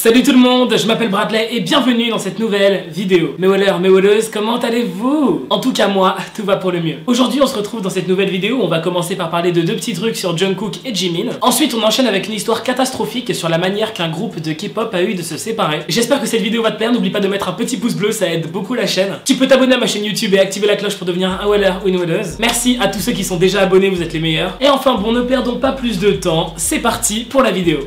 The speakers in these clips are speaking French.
Salut tout le monde, je m'appelle Bradley et bienvenue dans cette nouvelle vidéo. Mes wallers, mes walleuses, comment allez-vous? En tout cas moi, tout va pour le mieux. Aujourd'hui on se retrouve dans cette nouvelle vidéo, on va commencer par parler de deux petits trucs sur Jungkook et Jimin. Ensuite on enchaîne avec une histoire catastrophique sur la manière qu'un groupe de K-pop a eu de se séparer. J'espère que cette vidéo va te plaire, n'oublie pas de mettre un petit pouce bleu, ça aide beaucoup la chaîne. Tu peux t'abonner à ma chaîne YouTube et activer la cloche pour devenir un waller ou une walleuse. Merci à tous ceux qui sont déjà abonnés, vous êtes les meilleurs. Et enfin bon, ne perdons pas plus de temps, c'est parti pour la vidéo.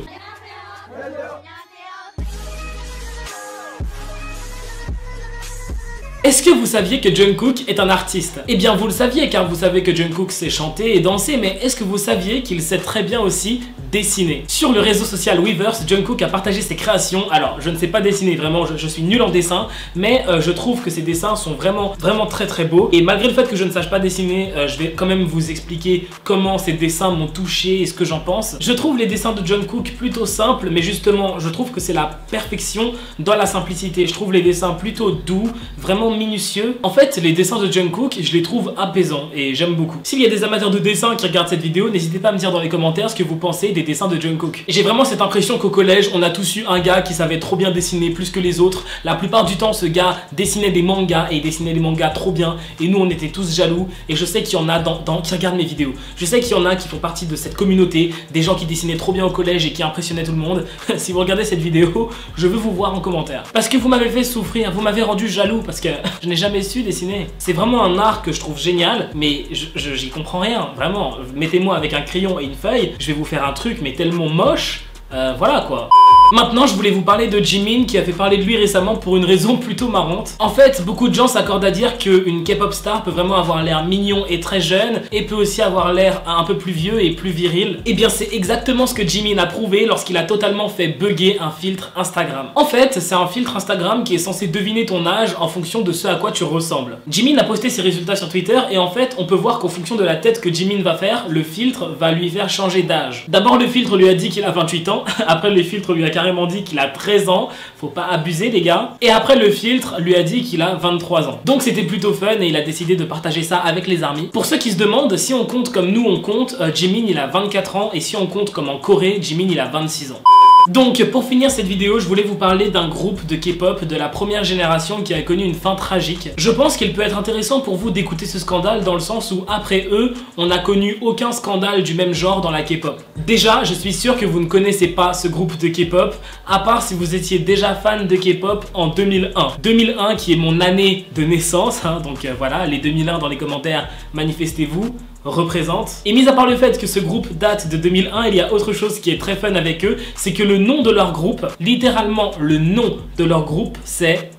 Est-ce que vous saviez que Jungkook est un artiste? Eh bien vous le saviez car vous savez que Jungkook sait chanter et danser, mais est-ce que vous saviez qu'il sait très bien aussi dessiner? Sur le réseau social Weverse, Jungkook a partagé ses créations. Alors je ne sais pas dessiner, vraiment je suis nul en dessin, mais je trouve que ses dessins sont vraiment très beaux. Et malgré le fait que je ne sache pas dessiner, je vais quand même vous expliquer comment ces dessins m'ont touché et ce que j'en pense. Je trouve les dessins de Jungkook plutôt simples, mais justement je trouve que c'est la perfection dans la simplicité. Je trouve les dessins plutôt doux, vraiment minutieux. En fait, les dessins de Jungkook, je les trouve apaisants et j'aime beaucoup. S'il y a des amateurs de dessin qui regardent cette vidéo, n'hésitez pas à me dire dans les commentaires ce que vous pensez des dessins de Jungkook. J'ai vraiment cette impression qu'au collège, on a tous eu un gars qui savait trop bien dessiner plus que les autres. La plupart du temps, ce gars dessinait des mangas et il dessinait des mangas trop bien et nous, on était tous jaloux. Et je sais qu'il y en a qui regardent mes vidéos. Je sais qu'il y en a qui font partie de cette communauté, des gens qui dessinaient trop bien au collège et qui impressionnaient tout le monde. Si vous regardez cette vidéo, je veux vous voir en commentaire. Parce que vous m'avez fait souffrir, vous m'avez rendu jaloux parce que je n'ai jamais su dessiner. C'est vraiment un art que je trouve génial, mais j'y comprends rien, vraiment. Mettez-moi avec un crayon et une feuille, je vais vous faire un truc mais tellement moche, voilà quoi. Maintenant, je voulais vous parler de Jimin qui a fait parler de lui récemment pour une raison plutôt marrante. En fait, beaucoup de gens s'accordent à dire qu'une K-pop star peut vraiment avoir l'air mignon et très jeune et peut aussi avoir l'air un peu plus vieux et plus viril. Et bien, c'est exactement ce que Jimin a prouvé lorsqu'il a totalement fait bugger un filtre Instagram. En fait, c'est un filtre Instagram qui est censé deviner ton âge en fonction de ce à quoi tu ressembles. Jimin a posté ses résultats sur Twitter et en fait, on peut voir qu'en fonction de la tête que Jimin va faire, le filtre va lui faire changer d'âge. D'abord, le filtre lui a dit qu'il a 28 ans, après le filtre lui a carrément dit qu'il a 13 ans, faut pas abuser les gars, et après le filtre lui a dit qu'il a 23 ans. Donc c'était plutôt fun et il a décidé de partager ça avec les armies. Pour ceux qui se demandent, si on compte comme nous on compte, Jimin il a 24 ans et si on compte comme en Corée, Jimin il a 26 ans. Donc pour finir cette vidéo, je voulais vous parler d'un groupe de K-pop de la première génération qui a connu une fin tragique. Je pense qu'il peut être intéressant pour vous d'écouter ce scandale dans le sens où après eux, on n'a connu aucun scandale du même genre dans la K-pop. Déjà, je suis sûr que vous ne connaissez pas ce groupe de K-pop, à part si vous étiez déjà fan de K-pop en 2001. 2001 qui est mon année de naissance, hein, donc voilà, les 2001 dans les commentaires, manifestez-vous. Représente. Et mis à part le fait que ce groupe date de 2001, il y a autre chose qui est très fun avec eux, c'est que le nom de leur groupe, littéralement le nom de leur groupe, c'est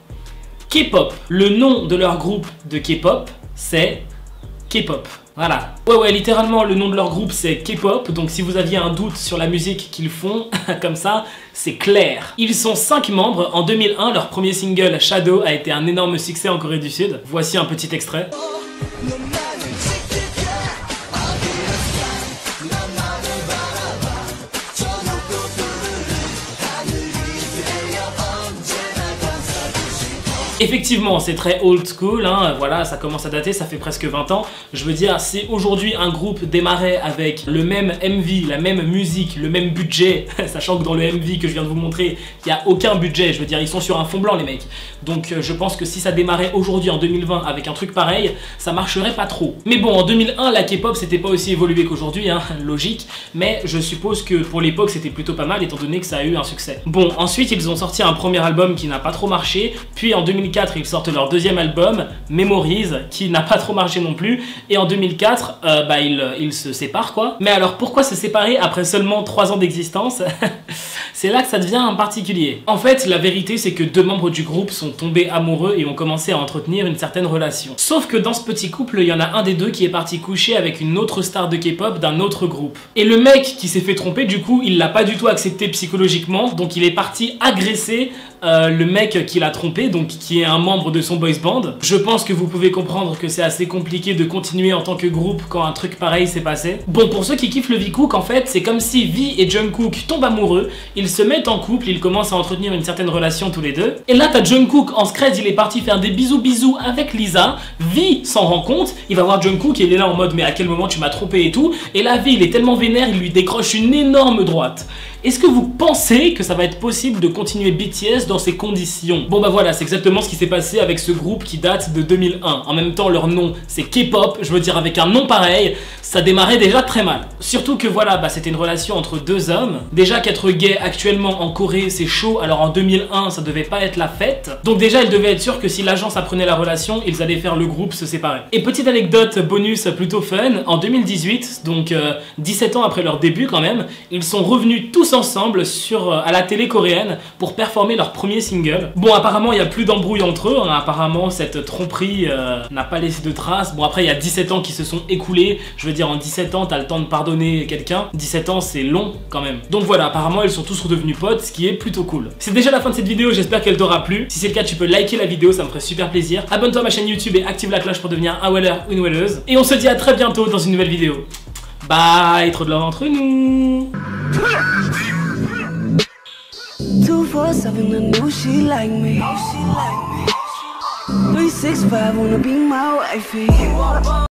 K-pop. Le nom de leur groupe de K-pop, c'est K-pop. Voilà. Ouais, littéralement, le nom de leur groupe, c'est K-pop. Donc, si vous aviez un doute sur la musique qu'ils font, comme ça, c'est clair. Ils sont 5 membres. En 2001, leur premier single, Shadow, a été un énorme succès en Corée du Sud. Voici un petit extrait. Effectivement, c'est très old school, hein, voilà, ça commence à dater, ça fait presque 20 ans. Je veux dire, si aujourd'hui un groupe démarrait avec le même MV, la même musique, le même budget, sachant que dans le MV que je viens de vous montrer, il n'y a aucun budget, je veux dire, ils sont sur un fond blanc les mecs. Donc je pense que si ça démarrait aujourd'hui en 2020 avec un truc pareil, ça marcherait pas trop. Mais bon, en 2001, la K-pop c'était pas aussi évolué qu'aujourd'hui, hein, logique, mais je suppose que pour l'époque c'était plutôt pas mal étant donné que ça a eu un succès. Bon, ensuite ils ont sorti un premier album qui n'a pas trop marché, puis en 2004 ils sortent leur deuxième album, Memories, qui n'a pas trop marché non plus, et en 2004 ils se séparent quoi. Mais alors pourquoi se séparer après seulement 3 ans d'existence? C'est là que ça devient un particulier. En fait, la vérité c'est que 2 membres du groupe sont tombés amoureux et ont commencé à entretenir une certaine relation. Sauf que dans ce petit couple, il y en a un des deux qui est parti coucher avec une autre star de K-pop d'un autre groupe. Et le mec qui s'est fait tromper, du coup, il l'a pas du tout accepté psychologiquement, donc il est parti agresser le mec qui l'a trompé, donc qui est un membre de son boys band. Je pense que vous pouvez comprendre que c'est assez compliqué de continuer en tant que groupe quand un truc pareil s'est passé. Bon, pour ceux qui kiffent le V-Cook, en fait, c'est comme si V et Jungkook tombent amoureux, ils se mettent en couple, ils commencent à entretenir une certaine relation tous les deux. Et là, t'as Jungkook en scred, il est parti faire des bisous avec Lisa. V s'en rend compte, il va voir Jungkook et il est là en mode mais à quel moment tu m'as trompé et tout. Et là, V, il est tellement vénère, il lui décroche une énorme droite. Est-ce que vous pensez que ça va être possible de continuer BTS dans ces conditions? Bon bah voilà, c'est exactement ce qui s'est passé avec ce groupe qui date de 2001. En même temps, leur nom c'est K-pop, je veux dire avec un nom pareil, ça démarrait déjà très mal. Surtout que voilà, bah, c'était une relation entre deux hommes. Déjà qu'être gay actuellement en Corée c'est chaud, alors en 2001 ça devait pas être la fête. Donc déjà ils devaient être sûrs que si l'agence apprenait la relation, ils allaient faire le groupe se séparer. Et petite anecdote bonus plutôt fun, en 2018, donc 17 ans après leur début quand même, ils sont revenus tous ensemble à la télé coréenne pour performer leur premier single. Bon apparemment il n'y a plus d'embrouille entre eux, hein. Apparemment cette tromperie n'a pas laissé de traces. Bon après il y a 17 ans qui se sont écoulés, je veux dire en 17 ans t'as le temps de pardonner quelqu'un, 17 ans c'est long quand même. Donc voilà, apparemment ils sont tous redevenus potes, ce qui est plutôt cool. C'est déjà la fin de cette vidéo, j'espère qu'elle t'aura plu. Si c'est le cas tu peux liker la vidéo, ça me ferait super plaisir. Abonne-toi à ma chaîne YouTube et active la cloche pour devenir un weller ou une welleuse. Et on se dit à très bientôt dans une nouvelle vidéo. Bye, trop de love entre nous. 247, I know she like me. 365, wanna be my wifey.